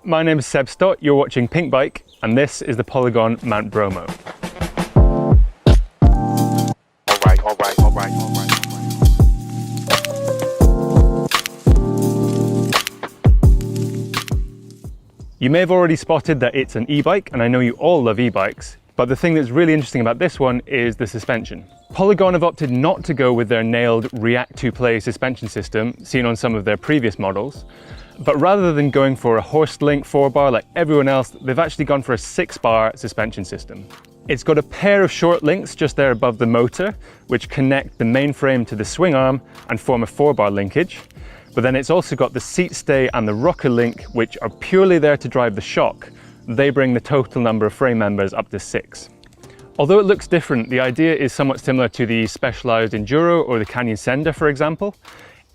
My name is Seb Stott, you're watching Pink Bike, and this is the Polygon Mount Bromo. You may have already spotted that it's an e-bike, and I know you all love e-bikes, but the thing that's really interesting about this one is the suspension. Polygon have opted not to go with their nailed React to Play suspension system seen on some of their previous models, but rather than going for a horse link 4-bar like everyone else, they've actually gone for a 6-bar suspension system. It's got a pair of short links just there above the motor, which connect the main frame to the swing arm and form a 4-bar linkage. But then it's also got the seat stay and the rocker link, which are purely there to drive the shock. They bring the total number of frame members up to 6. Although it looks different, the idea is somewhat similar to the Specialized Enduro or the Canyon Sender, for example,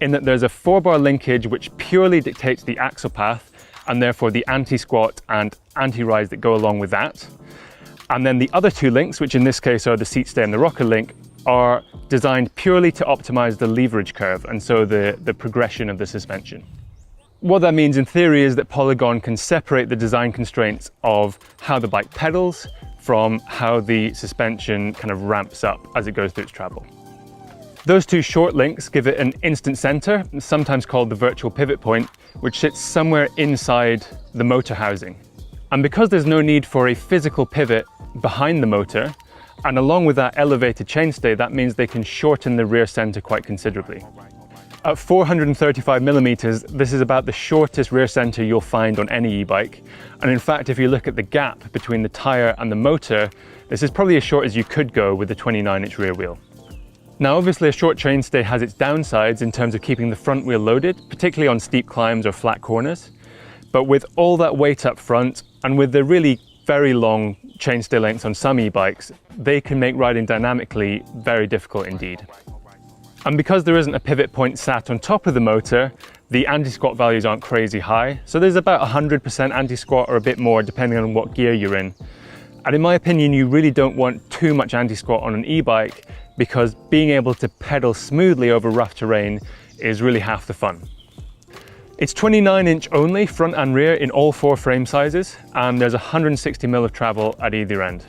in that there's a 4-bar linkage which purely dictates the axle path and therefore the anti-squat and anti-rise that go along with that. And then the other 2 links, which in this case are the seat stay and the rocker link, are designed purely to optimize the leverage curve and so the progression of the suspension. What that means in theory is that Polygon can separate the design constraints of how the bike pedals from how the suspension kind of ramps up as it goes through its travel. Those 2 short links give it an instant center, sometimes called the virtual pivot point, which sits somewhere inside the motor housing. And because there's no need for a physical pivot behind the motor, and along with that elevated chainstay, that means they can shorten the rear center quite considerably. At 435 millimeters, this is about the shortest rear center you'll find on any e-bike. And in fact, if you look at the gap between the tire and the motor, this is probably as short as you could go with the 29-inch rear wheel. Now, obviously a short chainstay has its downsides in terms of keeping the front wheel loaded, particularly on steep climbs or flat corners. But with all that weight up front, and with the really very long chainstay lengths on some e-bikes, they can make riding dynamically very difficult indeed. And because there isn't a pivot point sat on top of the motor, the anti-squat values aren't crazy high. So there's about 100% anti-squat or a bit more depending on what gear you're in. And in my opinion, you really don't want too much anti-squat on an e-bike because being able to pedal smoothly over rough terrain is really half the fun. It's 29-inch only, front and rear, in all 4 frame sizes, and there's 160 mm of travel at either end.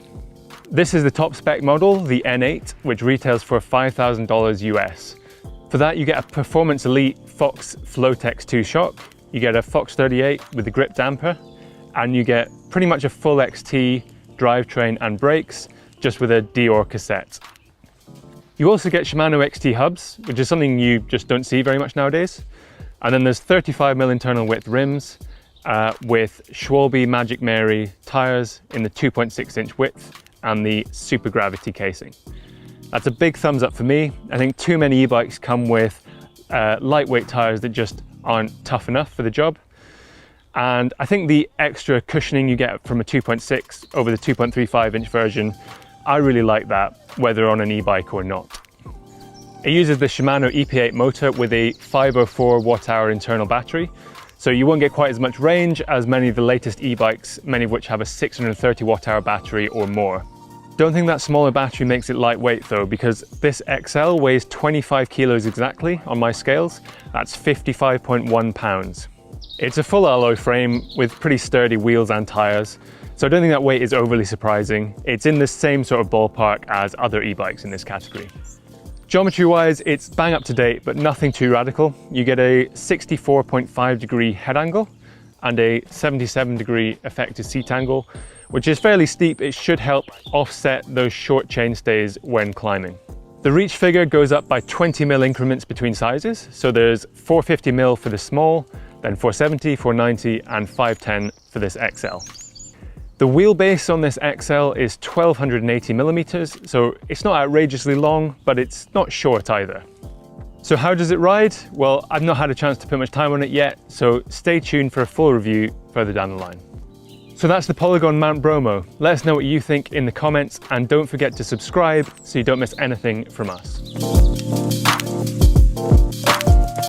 This is the top spec model, the N8, which retails for $5,000 US. For that, you get a Performance Elite Fox Flotex 2 shock, you get a Fox 38 with the grip damper, and you get pretty much a full XT drivetrain and brakes, just with a Dior cassette. You also get Shimano XT hubs, which is something you just don't see very much nowadays. And then there's 35 mm internal width rims with Schwalbe Magic Mary tires in the 2.6-inch width and the Super Gravity casing. That's a big thumbs up for me. I think too many e-bikes come with lightweight tires that just aren't tough enough for the job. And I think the extra cushioning you get from a 2.6 over the 2.35-inch version, I really like that, whether on an e-bike or not. It uses the Shimano EP8 motor with a 504 watt-hour internal battery, so you won't get quite as much range as many of the latest e-bikes, many of which have a 630 watt-hour battery or more. Don't think that smaller battery makes it lightweight though, because this XL weighs 25 kilos exactly on my scales. That's 55.1 pounds. It's a full alloy frame with pretty sturdy wheels and tires, so I don't think that weight is overly surprising. It's in the same sort of ballpark as other e-bikes in this category. Geometry-wise, it's bang up to date, but nothing too radical. You get a 64.5 degree head angle and a 77 degree effective seat angle, which is fairly steep. It should help offset those short chainstays when climbing. The reach figure goes up by 20 mm increments between sizes. So there's 450 mm for the small, then 470, 490, and 510 for this XL. The wheelbase on this XL is 1280 millimeters, so it's not outrageously long, but it's not short either. So how does it ride? Well, I've not had a chance to put much time on it yet, so stay tuned for a full review further down the line. So that's the Polygon Mount Bromo. Let us know what you think in the comments, and don't forget to subscribe so you don't miss anything from us.